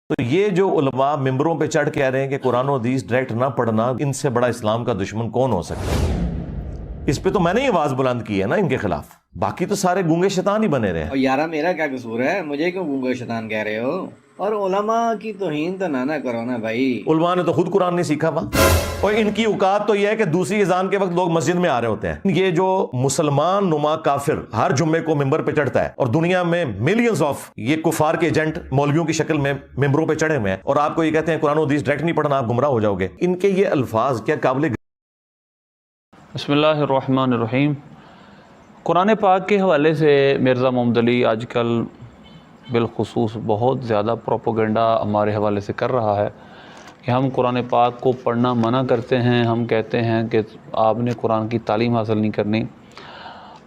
تو یہ جو علماء ممبروں پہ چڑھ کے کہہ رہے ہیں کہ قرآن و حدیث ڈائریکٹ نہ پڑھنا، ان سے بڑا اسلام کا دشمن کون ہو سکتا ہے؟ اس پہ تو میں نے ہی آواز بلند کی ہے نا ان کے خلاف، باقی تو سارے گونگے شیطان ہی بنے رہے ہیں۔ اور یارا میرا کیا قصور ہے؟ مجھے کیوں گونگا شیطان کہہ رہے ہو؟ اور علماء کی توہین تو نہ کرو نا بھائی۔ علماء نے تو خود قرآن نہیں سیکھا ہوا، اور ان کی اوقات تو یہ ہے کہ دوسری اذان کے وقت لوگ مسجد میں آ رہے ہوتے ہیں۔ یہ جو مسلمان نما کافر ہر جمعے کو ممبر پہ چڑھتا ہے، اور دنیا میں ملینز آف یہ کفار کے ایجنٹ مولویوں کی شکل میں ممبروں پہ چڑھے ہوئے ہیں، اور آپ کو یہ کہتے ہیں قرآن و حدیث ڈائریکٹ نہیں پڑھنا، آپ گمراہ ہو جاؤ گے، ان کے یہ الفاظ کیا قابل۔ بسم اللہ الرحمن الرحیم۔ قرآن پاک کے حوالے سے مرزا محمد علی آج کل بالخصوص بہت زیادہ پروپیگنڈا ہمارے حوالے سے کر رہا ہے کہ ہم قرآن پاک کو پڑھنا منع کرتے ہیں، ہم کہتے ہیں کہ آپ نے قرآن کی تعلیم حاصل نہیں کرنی،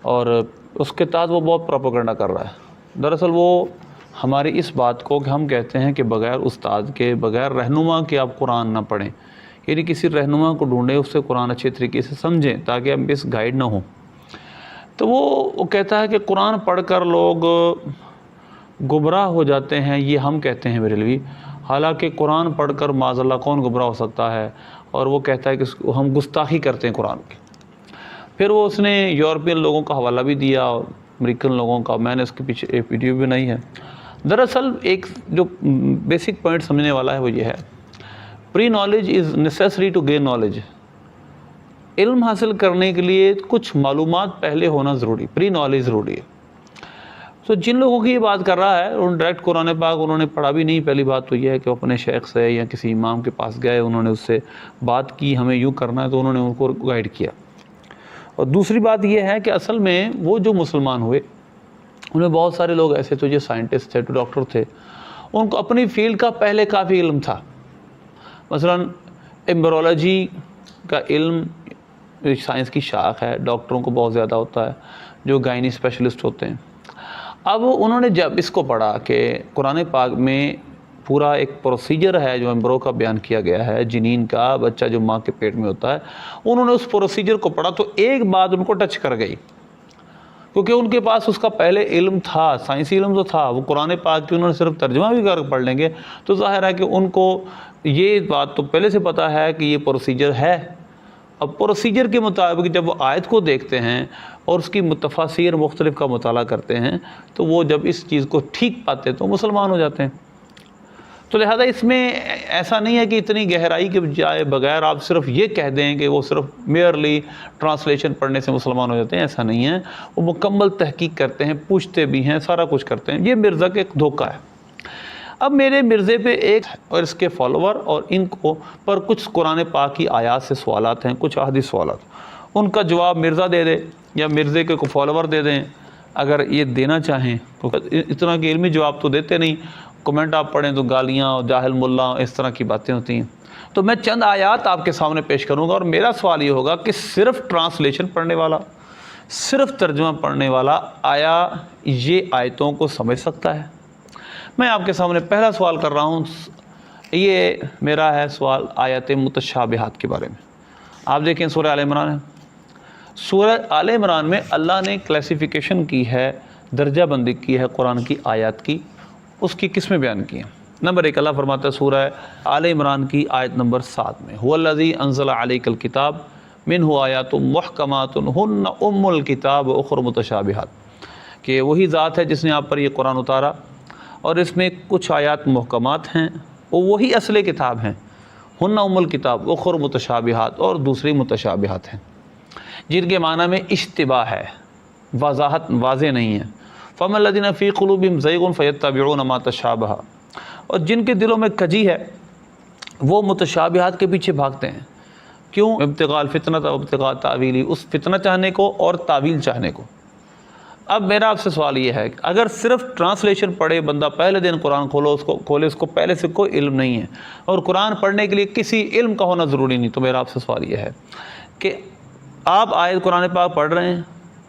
اور اس کے تحت وہ بہت پروپیگنڈا کر رہا ہے۔ دراصل وہ ہماری اس بات کو کہ ہم کہتے ہیں کہ بغیر استاد کے، بغیر رہنما کے آپ قرآن نہ پڑھیں، یعنی کسی رہنما کو ڈھونڈیں، اس سے قرآن اچھے طریقے سے سمجھیں تاکہ ہم اس گائیڈ نہ ہوں۔ تو وہ کہتا ہے کہ قرآن پڑھ کر لوگ گمراہ ہو جاتے ہیں، یہ ہم کہتے ہیں میرے لیے، حالانکہ قرآن پڑھ کر معاذ اللہ کون گمراہ ہو سکتا ہے، اور وہ کہتا ہے کہ ہم گستاخی کرتے ہیں قرآن کی۔ پھر وہ اس نے یورپین لوگوں کا حوالہ بھی دیا اور امریکن لوگوں کا، میں نے اس کے پیچھے ایک ویڈیو بھی نہیں ہے۔ دراصل ایک جو بیسک پوائنٹ سمجھنے والا ہے وہ یہ ہے، pre knowledge is necessary to gain knowledge. علم حاصل کرنے کے لیے کچھ معلومات پہلے ہونا ضروری، پری نالج ضروری ہے۔ تو جن لوگوں کی یہ بات کر رہا ہے ان ڈائریکٹ قرآن پاک انہوں نے پڑھا بھی نہیں۔ پہلی بات تو یہ ہے کہ وہ اپنے شیخ سے یا کسی امام کے پاس گئے، انہوں نے اس سے بات کی ہمیں یوں کرنا ہے، تو انہوں نے ان کو گائیڈ کیا۔ اور دوسری بات یہ ہے کہ اصل میں وہ جو مسلمان ہوئے ان میں بہت سارے لوگ ایسے تھے جو سائنٹسٹ تھے، ڈاکٹر تھے، ان کو اپنی فیلڈ کا پہلے کافی علم تھا۔ مثلا ایمبرولوجی کا علم سائنس کی شاخ ہے، ڈاکٹروں کو بہت زیادہ ہوتا ہے جو گائنی اسپیشلسٹ ہوتے ہیں۔ اب انہوں نے جب اس کو پڑھا کہ قرآن پاک میں پورا ایک پروسیجر ہے جو ایمبرو کا بیان کیا گیا ہے، جنین کا، بچہ جو ماں کے پیٹ میں ہوتا ہے، انہوں نے اس پروسیجر کو پڑھا تو ایک بات ان کو ٹچ کر گئی، کیونکہ ان کے پاس اس کا پہلے علم تھا، سائنسی علم تو تھا۔ وہ قرآن پاک کی انہوں نے صرف ترجمہ بھی کر پڑھ لیں گے تو ظاہر ہے کہ ان کو یہ بات تو پہلے سے پتہ ہے کہ یہ پروسیجر ہے۔ اب پروسیجر کے مطابق جب وہ آیت کو دیکھتے ہیں اور اس کی تفاسیر مختلف کا مطالعہ کرتے ہیں تو وہ جب اس چیز کو ٹھیک پاتے ہیں تو مسلمان ہو جاتے ہیں۔ تو لہذا اس میں ایسا نہیں ہے کہ اتنی گہرائی کے بجائے بغیر آپ صرف یہ کہہ دیں کہ وہ صرف میئرلی ٹرانسلیشن پڑھنے سے مسلمان ہو جاتے ہیں، ایسا نہیں ہے۔ وہ مکمل تحقیق کرتے ہیں، پوچھتے بھی ہیں، سارا کچھ کرتے ہیں۔ یہ مرزا کا ایک دھوکہ ہے۔ اب میرے مرزے پہ ایک اور اس کے فالوور اور ان کو پر کچھ قرآن پاک کی آیات سے سوالات ہیں، کچھ احادیث سوالات، ان کا جواب مرزا دے دے یا مرزے کے فالوور دے دیں اگر یہ دینا چاہیں۔ اتنا کہ علمی جواب تو دیتے نہیں، کمنٹ آپ پڑھیں تو گالیاں اور جاہل ملا اس طرح کی باتیں ہوتی ہیں۔ تو میں چند آیات آپ کے سامنے پیش کروں گا، اور میرا سوال یہ ہوگا کہ صرف ٹرانسلیشن پڑھنے والا، صرف ترجمہ پڑھنے والا آیا یہ آیتوں کو سمجھ سکتا ہے؟ میں آپ کے سامنے پہلا سوال کر رہا ہوں، یہ میرا ہے سوال آیت متشابہات کے بارے میں۔ آپ دیکھیں سورہ آل عمران ہے، سورہ آل عمران میں اللہ نے کلاسیفیکیشن کی ہے، درجہ بندی کی ہے قرآن کی آیات کی، اس کی قسمیں بیان کی ہیں۔ نمبر 1 اللہ فرماتا ہے سورہ آل عمران کی آیت نمبر 7 میں، هو الذی انزل علیک الکتاب منہ آیات محکمات ہن ام الکتاب واخر متشابہات، کہ وہی ذات ہے جس نے آپ پر یہ قرآن اتارا اور اس میں کچھ آیات محکمات ہیں، وہ وہی اصل کتاب ہیں، ہن ام الکتاب اخر متشابہات، اور دوسری متشابہات ہیں جن کے معنی میں اشتباہ ہے، وضاحت واضح نہیں ہے۔ فَمَا الَّذِينَ فِي قُلُوبِهِمْ زَيْغٌ فَيَتَّبِعُونَ مَا تَشَابَهَ، اور جن کے دلوں میں کجی ہے وہ متشابہات کے پیچھے بھاگتے ہیں۔ کیوں؟ ابتغاء الفتنۃ و ابتغاء تاویلہ، اس فتنہ چاہنے کو اور تعویل چاہنے کو۔ اب میرا آپ سے سوال یہ ہے کہ اگر صرف ٹرانسلیشن پڑھے بندہ، پہلے دن قرآن کھولے اس کو پہلے سے کوئی علم نہیں ہے، اور قرآن پڑھنے کے لیے کسی علم کا ہونا ضروری نہیں، تو میرا آپ سے سوال یہ ہے کہ آپ آیت قرآن پاک پڑھ رہے ہیں،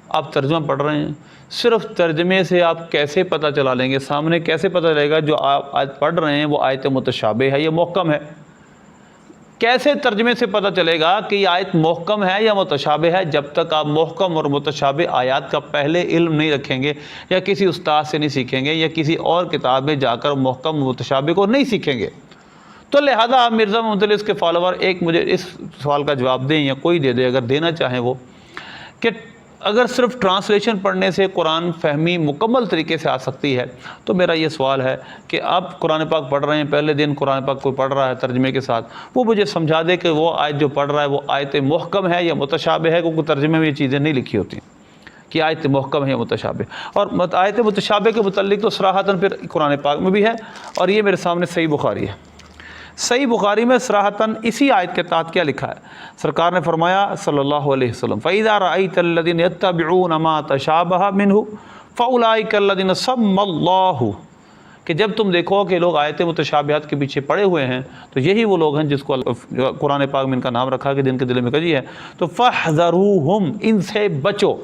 آپ ترجمہ پڑھ رہے ہیں، صرف ترجمے سے آپ کیسے پتہ چلا لیں گے، سامنے کیسے پتہ چلے گا جو آپ آیت پڑھ رہے ہیں وہ آیت متشابہ ہے یا محکم ہے؟ کیسے ترجمے سے پتہ چلے گا کہ یہ آیت محکم ہے یا متشابہ ہے؟ جب تک آپ محکم اور متشابہ آیات کا پہلے علم نہیں رکھیں گے، یا کسی استاد سے نہیں سیکھیں گے، یا کسی اور کتاب میں جا کر محکم متشابہ کو نہیں سیکھیں گے۔ تو لہذا آپ مرزا محمد علی کے فالوور ایک مجھے اس سوال کا جواب دیں، یا کوئی دے دے اگر دینا چاہیں وہ، کہ اگر صرف ٹرانسلیشن پڑھنے سے قرآن فہمی مکمل طریقے سے آ سکتی ہے، تو میرا یہ سوال ہے کہ آپ قرآن پاک پڑھ رہے ہیں، پہلے دن قرآن پاک کوئی پڑھ رہا ہے ترجمے کے ساتھ، وہ مجھے سمجھا دے کہ وہ آیت جو پڑھ رہا ہے وہ آیت محکم ہے یا متشابہ ہے، کیونکہ ترجمے میں یہ چیزیں نہیں لکھی ہوتی کہ آیت محکم ہے یا متشابہ۔ اور آیت متشابہ کے متعلق تو صراحتاً پھر قرآن پاک میں بھی ہے، اور یہ میرے سامنے صحیح بخاری ہے۔ صحیح بخاری میں صراحتاً اسی آیت کے تحت کیا لکھا ہے؟ سرکار نے فرمایا صلی اللہ علیہ وسلم فَإِذَا رَأَيْتَ الَّذِينَ يَتَّبِعُونَ مَا تَشَابَهَ مِنْهُ فَأُولَٰئِكَ الَّذِينَ سَمَّى اللَّهُ، کہ جب تم دیکھو کہ لوگ آیت متشابہات کے پیچھے پڑے ہوئے ہیں تو یہی وہ لوگ ہیں جس کو قرآن پاک میں ان کا نام رکھا کہ جن کے دل میں کجی ہے، تو فَاحْذَرُوهُمْ، ان سے بچو۔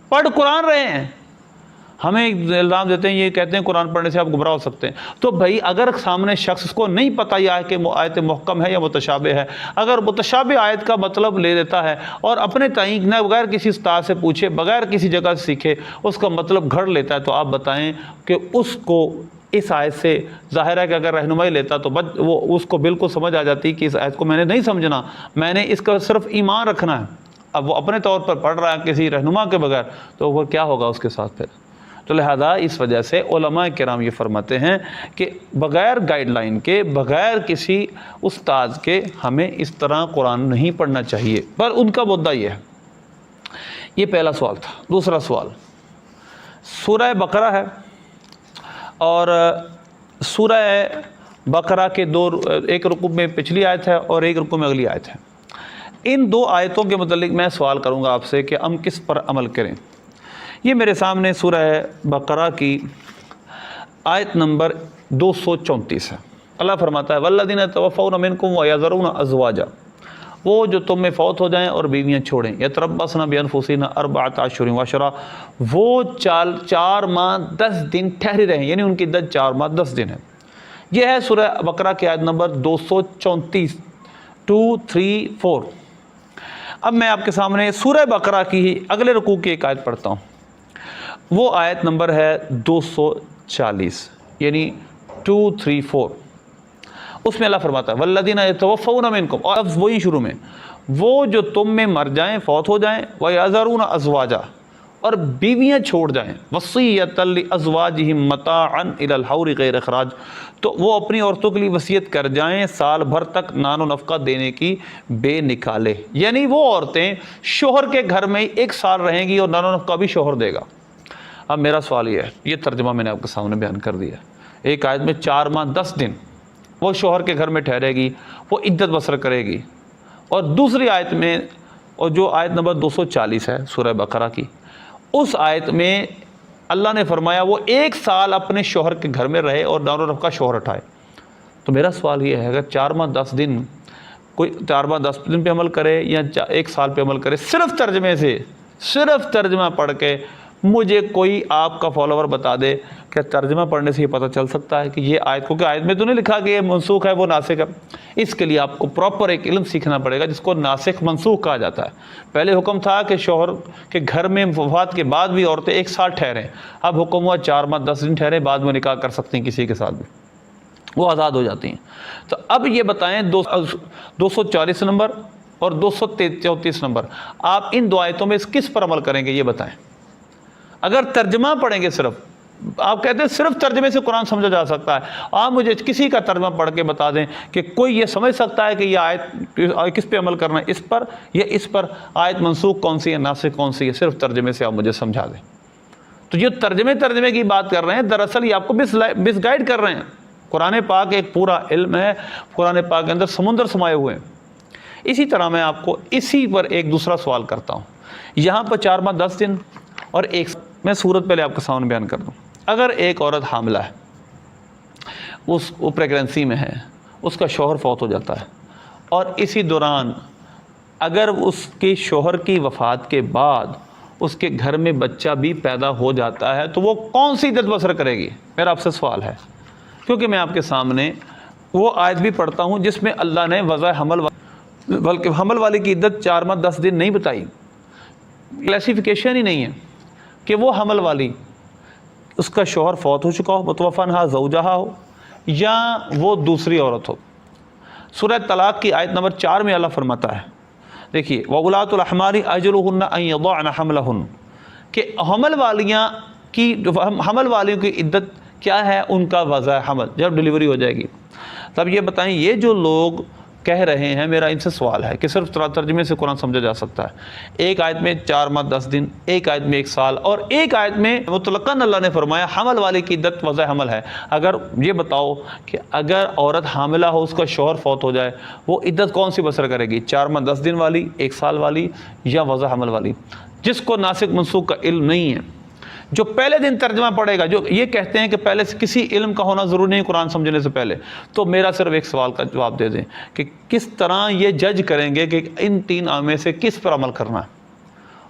پڑھ قرآن رہے ہیں، ہمیں الزام دیتے ہیں، یہ کہتے ہیں قرآن پڑھنے سے آپ گمراہ ہو سکتے ہیں۔ تو بھائی اگر سامنے شخص اس کو نہیں پتہ یہ ہے کہ آیت محکم ہے یا متشابہ ہے، اگر متشابہ آیت کا مطلب لے لیتا ہے اور اپنے تعین نہ بغیر کسی استاد سے پوچھے، بغیر کسی جگہ سے سیکھے اس کا مطلب گھڑ لیتا ہے، تو آپ بتائیں کہ اس کو اس آیت سے ظاہر ہے کہ اگر رہنمائی لیتا تو وہ اس کو بالکل سمجھ آ جاتی کہ اس آیت کو میں نے نہیں سمجھنا، میں نے اس کا صرف ایمان رکھنا ہے۔ اب وہ اپنے طور پر پڑھ رہا ہے کسی رہنما کے بغیر، تو وہ کیا ہوگا اس کے ساتھ پھر؟ تو لہذا اس وجہ سے علماء کرام یہ فرماتے ہیں کہ بغیر گائیڈ لائن کے، بغیر کسی استاد کے ہمیں اس طرح قرآن نہیں پڑھنا چاہیے، پر ان کا مدعا یہ ہے۔ یہ پہلا سوال تھا۔ دوسرا سوال سورہ بقرہ ہے، اور سورہ بقرہ کے ایک رکوع میں پچھلی آیت ہے اور ایک رکوع میں اگلی آیت ہے۔ ان دو آیتوں کے متعلق میں سوال کروں گا آپ سے کہ ہم کس پر عمل کریں۔ یہ میرے سامنے سورہ بقرہ کی آیت نمبر 234 ہے۔ اللہ فرماتا ہے وَالَّذِينَ يَتَوَفَّوْنَ مِنْكُمْ وَيَذَرُونَ أَزْوَاجًا، وہ جو تم میں فوت ہو جائیں اور بیویاں چھوڑیں، يَتَرَبَّصْنَ بِأَنفُسِهِنَّ أَرْبَعَةَ أَشْهُرٍ وَعَشْرًا، وہ 4 ماہ 10 دن ٹھہرے رہیں، یعنی ان کی عدت 4 ماہ 10 دن ہے۔ یہ ہے سورہ بقرہ کی آیت نمبر 234 2 3 4۔ اب میں آپ کے سامنے سورہ بقرہ کی اگلے رکوع کی ایک آیت پڑھتا ہوں، وہ آیت نمبر ہے 240، یعنی 2 3 4۔ اس میں اللہ فرماتا ہے والذین یتوفون منکم، اور اب وہی شروع میں، وہ جو تم میں مر جائیں، فوت ہو جائیں، ویذرون ازواجا، اور بیویاں چھوڑ جائیں، وصیۃ لازواجہم متاعا الی الحول غیر اخراج، تو وہ اپنی عورتوں کے لیے وصیت کر جائیں سال بھر تک نان و نفقہ دینے کی بے نکالے، یعنی وہ عورتیں شوہر کے گھر میں 1 سال رہیں گی اور نان و نفقہ بھی شوہر دے گا۔ اب میرا سوال یہ ہے، یہ ترجمہ میں نے آپ کے سامنے بیان کر دیا۔ ایک آیت میں 4 ماہ 10 دن وہ شوہر کے گھر میں ٹھہرے گی، وہ عدت بسر کرے گی، اور دوسری آیت میں، اور جو آیت نمبر 240 ہے سورہ بقرہ کی، اس آیت میں اللہ نے فرمایا وہ 1 سال اپنے شوہر کے گھر میں رہے اور نان و نفقہ شوہر اٹھائے۔ تو میرا سوال یہ ہے، اگر 4 ماہ 10 دن کوئی 4 ماہ 10 دن پہ عمل کرے یا 1 سال پہ عمل کرے، صرف ترجمے سے، صرف ترجمہ پڑھ کے، مجھے کوئی آپ کا فالوور بتا دے کہ ترجمہ پڑھنے سے یہ پتہ چل سکتا ہے کہ یہ آیت، کیونکہ آیت میں تو نہیں لکھا کہ یہ منسوخ ہے وہ ناسخ ہے، اس کے لیے آپ کو پراپر ایک علم سیکھنا پڑے گا جس کو ناسخ منسوخ کہا جاتا ہے۔ پہلے حکم تھا کہ شوہر کے گھر میں وفات کے بعد بھی عورتیں 1 سال ٹھہریں، اب حکم ہوا 4 ماہ 10 دن ٹھہریں، بعد میں نکاح کر سکتی ہیں کسی کے ساتھ بھی، وہ آزاد ہو جاتی ہیں۔ تو اب یہ بتائیں 240 نمبر اور 234 نمبر، آپ ان 2 آیتوں میں کس پر عمل کریں گے یہ بتائیں۔ اگر ترجمہ پڑھیں گے، صرف آپ کہتے ہیں صرف ترجمے سے قرآن سمجھا جا سکتا ہے، آپ مجھے کسی کا ترجمہ پڑھ کے بتا دیں کہ کوئی یہ سمجھ سکتا ہے کہ یہ آیت کس پہ عمل کرنا ہے، اس پر یا اس پر، آیت منسوخ کون سی ہے، ناسخ کون سی ہے، صرف ترجمے سے آپ مجھے سمجھا دیں۔ تو یہ ترجمے کی بات کر رہے ہیں، دراصل یہ آپ کو مس گائیڈ کر رہے ہیں۔ قرآن پاک ایک پورا علم ہے، قرآن پاک کے اندر سمندر سمائے ہوئے ہیں۔ اسی طرح میں آپ کو اسی پر ایک دوسرا سوال کرتا ہوں، یہاں پر 4 ماہ 10 دن اور ایک، میں صورت پہلے آپ کے سامنے بیان کر دوں۔ اگر ایک عورت حاملہ ہے، وہ پریگننسی میں ہے، اس کا شوہر فوت ہو جاتا ہے، اور اسی دوران اگر اس کے شوہر کی وفات کے بعد اس کے گھر میں بچہ بھی پیدا ہو جاتا ہے، تو وہ کون سی عدت بسر کرے گی؟ میرا آپ سے سوال ہے، کیونکہ میں آپ کے سامنے وہ آیت بھی پڑھتا ہوں جس میں اللہ نے وضع حمل بلکہ حمل والے کی عدت 4 ماہ 10 دن نہیں بتائی، کلاسیفیکیشن ہی نہیں ہے کہ وہ حمل والی اس کا شوہر فوت ہو چکا ہو، متوفی عنہا زوجہا ہو، یا وہ دوسری عورت ہو۔ سورہ طلاق کی آیت نمبر 4 میں اللہ فرماتا ہے، دیکھیے وَأُولَاتُ الْأَحْمَالِ أَجَلُهُنَّ أَن يَضَعْنَ حَمْلَهُنَّ، کہ حمل والیوں کی عدت کیا ہے، ان کا وضع حمل جب ڈیلیوری ہو جائے گی۔ تب یہ بتائیں، یہ جو لوگ کہہ رہے ہیں، میرا ان سے سوال ہے کہ صرف ترجمے سے قرآن سمجھا جا سکتا ہے۔ ایک آیت میں 4 ماہ 10 دن، ایک آیت میں 1 سال، اور ایک آیت میں مطلقاً اللہ نے فرمایا حمل والے کی عدت وضع حمل ہے۔ اگر یہ بتاؤ کہ اگر عورت حاملہ ہو، اس کا شوہر فوت ہو جائے، وہ عدت کون سی بسر کرے گی؟ 4 ماہ 10 دن والی، 1 سال والی، یا وضع حمل والی؟ جس کو ناسخ منسوخ کا علم نہیں ہے، جو پہلے دن ترجمہ پڑھے گا، جو یہ کہتے ہیں کہ پہلے سے کسی علم کا ہونا ضروری نہیں قرآن سمجھنے سے پہلے، تو میرا صرف ایک سوال کا جواب دے دیں کہ کس طرح یہ جج کریں گے کہ ان 3 میں سے کس پر عمل کرنا ہے؟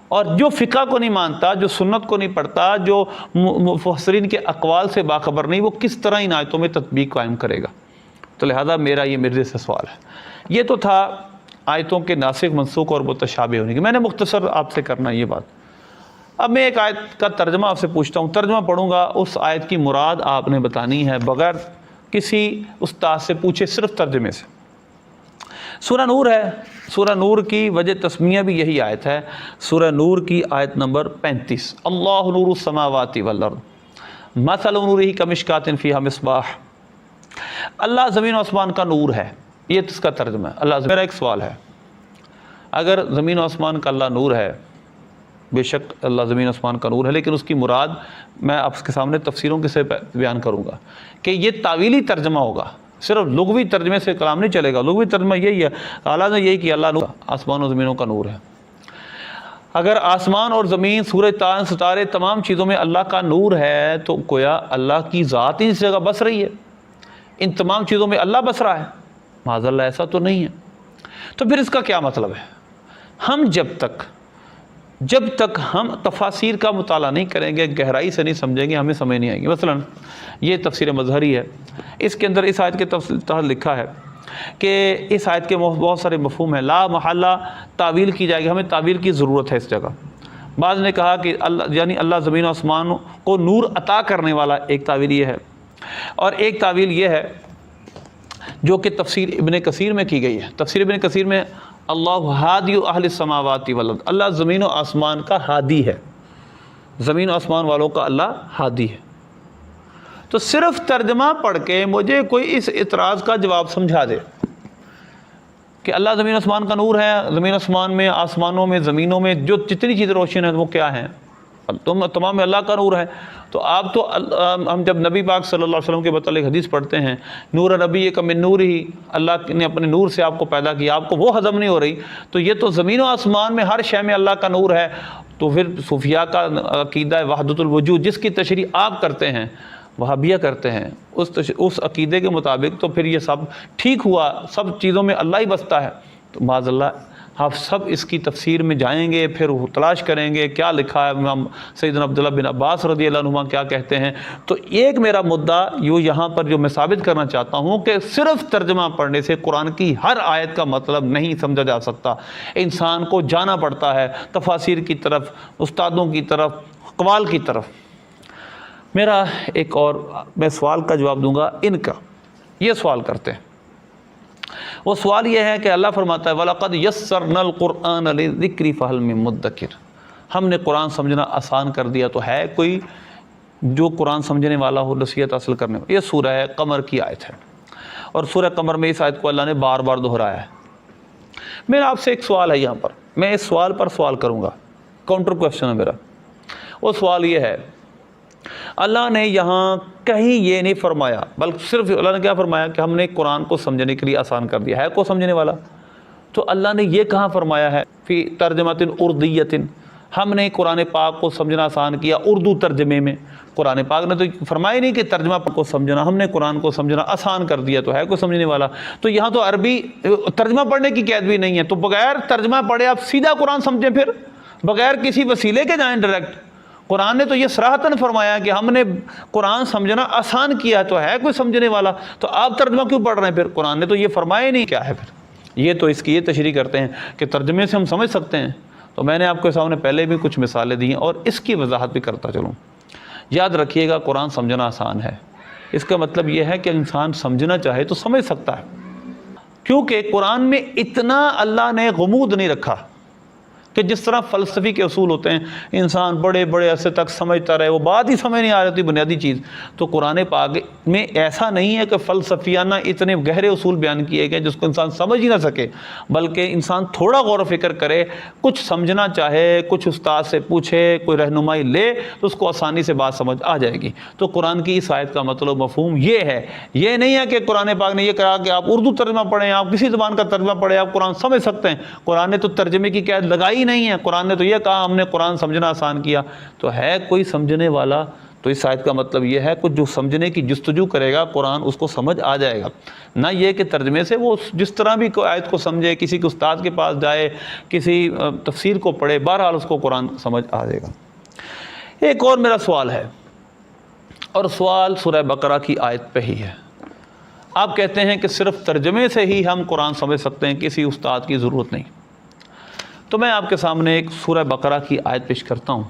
اور جو فقہ کو نہیں مانتا، جو سنت کو نہیں پڑھتا، جو مفسرین کے اقوال سے باخبر نہیں، وہ کس طرح ان آیتوں میں تطبیق قائم کرے گا؟ تو لہذا میرا یہ مرزے سے سوال ہے۔ یہ تو تھا آیتوں کے ناسخ منسوخ اور متشابہ ہونے کی، میں نے مختصر آپ سے کرنا یہ بات۔ اب میں ایک آیت کا ترجمہ آپ سے پوچھتا ہوں، ترجمہ پڑھوں گا، اس آیت کی مراد آپ نے بتانی ہے بغیر کسی استاد سے پوچھے، صرف ترجمے سے۔ سورہ نور ہے، سورہ نور کی وجہ تسمیہ بھی یہی آیت ہے، سورہ نور کی آیت نمبر 35، اللہ نور السماوات والارض مثل نورہ کمشکات فیہا مصباح، اللہ زمین و آسمان کا نور ہے، یہ اس کا ترجمہ ہے۔ اللہ میرا ایک سوال ہے، اگر زمین و آسمان کا اللہ نور ہے، بے شک اللہ زمین و آسمان کا نور ہے، لیکن اس کی مراد میں آپ کے سامنے تفسیروں کے سے بیان کروں گا کہ یہ تعویلی ترجمہ ہوگا، صرف لغوی ترجمے سے کلام نہیں چلے گا۔ لغوی ترجمہ یہی ہے، اعلیٰ نے یہی کہ اللہ نور، آسمان و زمینوں کا نور ہے۔ اگر آسمان اور زمین، سورج، چاند، ستارے، تمام چیزوں میں اللہ کا نور ہے، تو گویا اللہ کی ذات ہی اس جگہ بس رہی ہے، ان تمام چیزوں میں اللہ بس رہا ہے؟ معاذ اللہ، ایسا تو نہیں ہے۔ تو پھر اس کا کیا مطلب ہے؟ ہم جب تک ہم تفاسیر کا مطالعہ نہیں کریں گے، گہرائی سے نہیں سمجھیں گے، ہمیں سمجھ نہیں آئے گی۔ مثلا یہ تفسیر مظہری ہے، اس کے اندر اس آیت کے تحت لکھا ہے کہ اس آیت کے بہت سارے مفہوم ہیں، لا محالہ تعویل کی جائے گی، ہمیں تعویل کی ضرورت ہے اس جگہ۔ بعض نے کہا کہ اللہ یعنی اللہ زمین و آسمان کو نور عطا کرنے والا، ایک تعویل یہ ہے، اور ایک تعویل یہ ہے جو کہ تفسیر ابن کثیر میں کی گئی ہے۔ تفسیر ابن کثیر میں اللہ ہادی اہل السماوات والارض، اللہ زمین و آسمان کا ہادی ہے، زمین و آسمان والوں کا اللہ ہادی ہے۔ تو صرف ترجمہ پڑھ کے مجھے کوئی اس اعتراض کا جواب سمجھا دے کہ اللہ زمین و آسمان کا نور ہے، زمین و آسمان میں، آسمانوں میں، زمینوں میں جو جتنی چیزیں روشن ہیں وہ کیا ہیں؟ تمام میں اللہ کا نور ہے۔ تو آپ تو ہم جب نبی پاک صلی اللہ علیہ وسلم کے متعلق حدیث پڑھتے ہیں، نور نبی کا من نور ہی، اللہ نے اپنے نور سے آپ کو پیدا کیا، آپ کو وہ ہضم نہیں ہو رہی، تو یہ تو زمین و آسمان میں ہر شے میں اللہ کا نور ہے۔ تو پھر صوفیاء کا عقیدہ وحدت الوجود، جس کی تشریح آپ کرتے ہیں، وہابیہ کرتے ہیں، اس عقیدے کے مطابق تو پھر یہ سب ٹھیک ہوا، سب چیزوں میں اللہ ہی بستا ہے۔ تو معاذ اللہ، آپ سب اس کی تفسیر میں جائیں گے، پھر تلاش کریں گے کیا لکھا ہے، امام سیدنا عبداللہ بن عباس رضی اللہ عنہما کیا کہتے ہیں۔ تو ایک میرا مدعا یہاں پر جو میں ثابت کرنا چاہتا ہوں کہ صرف ترجمہ پڑھنے سے قرآن کی ہر آیت کا مطلب نہیں سمجھا جا سکتا، انسان کو جانا پڑتا ہے تفاسیر کی طرف، استادوں کی طرف، اقوال کی طرف۔ میرا ایک اور میں سوال کا جواب دوں گا ان کا، یہ سوال کرتے ہیں، وہ سوال یہ ہے کہ اللہ فرماتا ہے وَلَقَدْ يَسَّرْنَا الْقُرْآنَ لِلذِّكْرِ فَهَلْ مِن مُدَّكِرٍ، ہم نے قرآن سمجھنا آسان کر دیا، تو ہے کوئی جو قرآن سمجھنے والا ہو، نصیحت حاصل کرنے والا۔ یہ سورہ قمر کی آیت ہے، اور سورہ قمر میں اس آیت کو اللہ نے بار بار دہرایا ہے۔ میرا آپ سے ایک سوال ہے، یہاں پر میں اس سوال پر سوال کروں گا، کاؤنٹر کوشچن ہے میرا۔ وہ سوال یہ ہے، اللہ نے یہاں کہیں یہ نہیں فرمایا، بلکہ صرف اللہ نے کیا فرمایا کہ ہم نے قرآن کو سمجھنے کے لیے آسان کر دیا ہے، کو سمجھنے والا؟ تو اللہ نے یہ کہاں فرمایا ہے فی ترجمۃ اردیۃ، ہم نے قرآن پاک کو سمجھنا آسان کیا اردو ترجمے میں؟ قرآن پاک نے تو فرمایا نہیں کہ ترجمہ کو سمجھنا، ہم نے قرآن کو سمجھنا آسان کر دیا، تو ہے کو سمجھنے والا؟ تو یہاں تو عربی ترجمہ پڑھنے کی قید بھی نہیں ہے، تو بغیر ترجمہ پڑھے آپ سیدھا قرآن سمجھیں، پھر بغیر کسی وسیلے کے جائیں ڈائریکٹ قرآن نے تو یہ صراحتاً فرمایا کہ ہم نے قرآن سمجھنا آسان کیا، تو ہے کوئی سمجھنے والا، تو آپ ترجمہ کیوں پڑھ رہے ہیں؟ پھر قرآن نے تو یہ فرمایا ہی نہیں، کیا ہے پھر؟ یہ تو اس کی یہ تشریح کرتے ہیں کہ ترجمے سے ہم سمجھ سکتے ہیں۔ تو میں نے آپ کے سامنے پہلے بھی کچھ مثالیں دی ہیں اور اس کی وضاحت بھی کرتا چلوں۔ یاد رکھیے گا قرآن سمجھنا آسان ہے، اس کا مطلب یہ ہے کہ انسان سمجھنا چاہے تو سمجھ سکتا ہے، کیونکہ قرآن میں اتنا اللہ نے غموض نہیں رکھا کہ جس طرح فلسفی کے اصول ہوتے ہیں انسان بڑے بڑے عرصے تک سمجھتا رہے، وہ بات ہی سمجھ نہیں آ رہی بنیادی چیز، تو قرآن پاک میں ایسا نہیں ہے کہ فلسفیانہ اتنے گہرے اصول بیان کیے گئے جس کو انسان سمجھ ہی نہ سکے، بلکہ انسان تھوڑا غور و فکر کرے، کچھ سمجھنا چاہے، کچھ استاد سے پوچھے، کوئی رہنمائی لے تو اس کو آسانی سے بات سمجھ آ جائے گی۔ تو قرآن کی اس آیت کا مطلب مفہوم یہ ہے، یہ نہیں ہے کہ قرآن پاک نے یہ کہا کہ آپ اردو ترجمہ پڑھیں، آپ کسی زبان کا ترجمہ پڑھیں، آپ قرآن سمجھ سکتے ہیں۔ قرآن نے تو ترجمے کی قید لگائی نہیں ہے، قرآن نے تو یہ کہا ہم نے قرآن سمجھنا آسان کیا۔ تو ہے کوئی سمجھنے والا؟ تو اس آیت کا مطلب یہ ہے کہ جو سمجھنے کی جستجو کرے گا قرآن اس کو سمجھ آ جائے گا، نہ یہ کہ ترجمے سے وہ جس طرح بھی کوئی آیت کو سمجھے، کسی کے استاد کے پاس جائے، کسی تفسیر کو پڑھے، بہرحال اس کو قرآن سمجھ آ جائے گا۔ ایک اور میرا سوال ہے، اور سوال سورہ بقرہ کی آیت پہ ہی ہے۔ آپ کہتے ہیں کہ صرف ترجمے سے ہی ہم قرآن سمجھ سکتے ہیں، کسی استاد کی ضرورت نہیں۔ تو میں آپ کے سامنے ایک سورہ بقرہ کی آیت پیش کرتا ہوں۔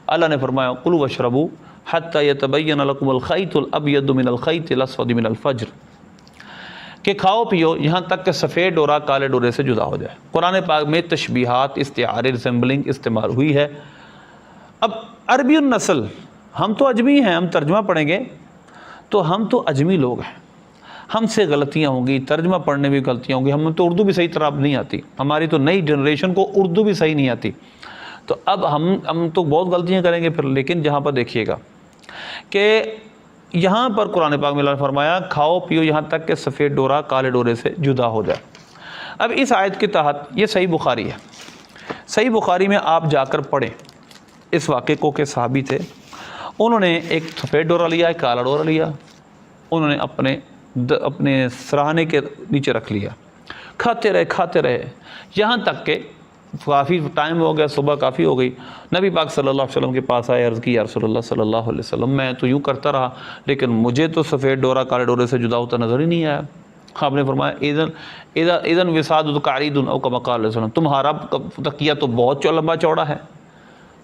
اللہ نے فرمایا کلوا واشربوا حتی یتبین لکم الخیط الابیض من الخیط الاسود من الفجر، کہ کھاؤ پیو یہاں تک کہ سفید ڈورا کالے ڈورے سے جدا ہو جائے۔ قرآن پاک میں تشبیہات، استعارے، ریزمبلنگ استعمال ہوئی ہے۔ اب عربی النسل، ہم تو اجمی ہیں، ہم ترجمہ پڑھیں گے تو ہم تو اجمی لوگ ہیں، ہم سے غلطیاں ہوں گی، ترجمہ پڑھنے میں غلطیاں ہوں گی، ہم تو اردو بھی صحیح طرح نہیں آتی، ہماری تو نئی جنریشن کو اردو بھی صحیح نہیں آتی، تو اب ہم تو بہت غلطیاں کریں گے پھر۔ لیکن جہاں پر دیکھیے گا کہ یہاں پر قرآن پاک میں اللہ نے فرمایا کھاؤ پیو یہاں تک کہ سفید ڈورا کالے ڈورے سے جدا ہو جائے۔ اب اس آیت کے تحت یہ صحیح بخاری ہے، صحیح بخاری میں آپ جا کر پڑھیں اس واقعے کو کہ صحابی تھے، انہوں نے ایک سفید ڈورا لیا، ایک کالا ڈورا لیا، انہوں نے اپنے سراہنے کے نیچے رکھ لیا، کھاتے رہے یہاں تک کہ کافی ٹائم ہو گیا، صبح کافی ہو گئی۔ نبی پاک صلی اللہ علیہ وسلم کے پاس آئے، عرض کی یا رسول اللہ صلی اللہ علیہ وسلم میں تو یوں کرتا رہا لیکن مجھے تو سفید ڈورا کالے ڈورے سے جدا ہوتا نظر ہی نہیں آیا۔ آپ نے فرمایا اذن وساد قعید او کما قال علیہ وسلم، تمہارا تکیہ تو بہت لمبا چوڑا ہے۔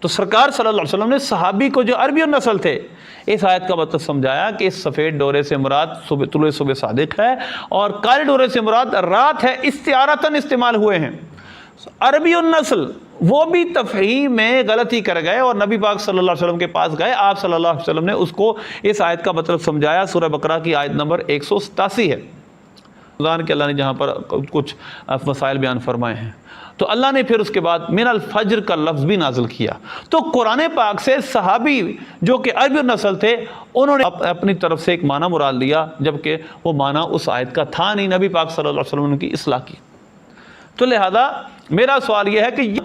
تو سرکار صلی اللہ علیہ وسلم نے صحابی کو جو عربی النسل تھے اس آیت کا مطلب سمجھایا کہ اس سفید ڈورے سے مراد طلوع صبح صادق ہے اور کالے ڈورے سے مراد رات ہے، استعارتاً استعمال ہوئے ہیں۔ عربی النسل وہ بھی تفہیم میں غلطی کر گئے اور نبی پاک صلی اللہ علیہ وسلم کے پاس گئے، آپ صلی اللہ علیہ وسلم نے اس کو اس آیت کا مطلب سمجھایا۔ سورہ بقرہ کی آیت نمبر 187 ہے کہ اللہ نے جہاں پر کچھ مسائل بیان فرمائے ہیں، تو اللہ نے پھر اس کے بعد من الفجر کا لفظ بھی نازل کیا۔ تو قرآن پاک سے صحابی جو کہ عربی النسل تھے انہوں نے اپنی طرف سے ایک معنی مراد لیا، جبکہ وہ معنی اس آیت کا تھا نہیں، نبی پاک صلی اللہ علیہ وسلم نے کی اصلاح کی۔ تو لہذا میرا سوال یہ ہے کہ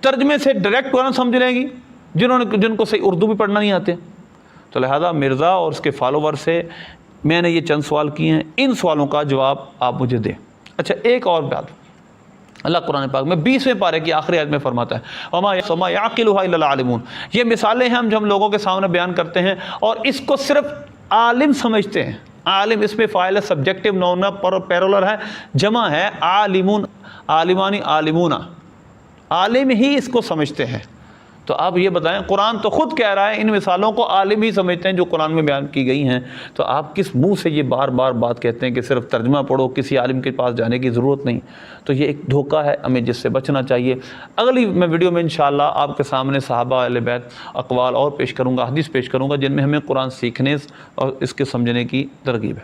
ترجمے سے ڈائریکٹ قرآن سمجھ لیں گی جن کو صحیح اردو بھی پڑھنا نہیں آتے؟ تو لہذا مرزا اور اس کے فالوور سے میں نے یہ چند سوال کیے ہیں، ان سوالوں کا جواب آپ مجھے دیں۔ اچھا ایک اور بات، اللہ قرآن پاک میں 20ویں پارے کی آخری آیت میں فرماتا ہے وَمَا يَعْقِلُهَا إِلَّا الْعَالِمُونَ۔ یہ مثالیں ہیں ہم جو ہم لوگوں کے سامنے بیان کرتے ہیں اور اس کو صرف عالم سمجھتے ہیں۔ عالم اس میں فاعل ہے، سبجیکٹو نون پیرولر ہے، جمع ہے عالمون، عالمانی عالمونا، عالم ہی اس کو سمجھتے ہیں۔ تو آپ یہ بتائیں، قرآن تو خود کہہ رہا ہے ان مثالوں کو عالم ہی سمجھتے ہیں جو قرآن میں بیان کی گئی ہیں، تو آپ کس منہ سے یہ بار بار بات کہتے ہیں کہ صرف ترجمہ پڑھو، کسی عالم کے پاس جانے کی ضرورت نہیں؟ تو یہ ایک دھوکہ ہے، ہمیں جس سے بچنا چاہیے۔ اگلی میں ویڈیو میں انشاءاللہ آپ کے سامنے صحابہ اہل بیت اقوال اور پیش کروں گا، حدیث پیش کروں گا جن میں ہمیں قرآن سیکھنے اور اس کے سمجھنے کی ترغیب ہے۔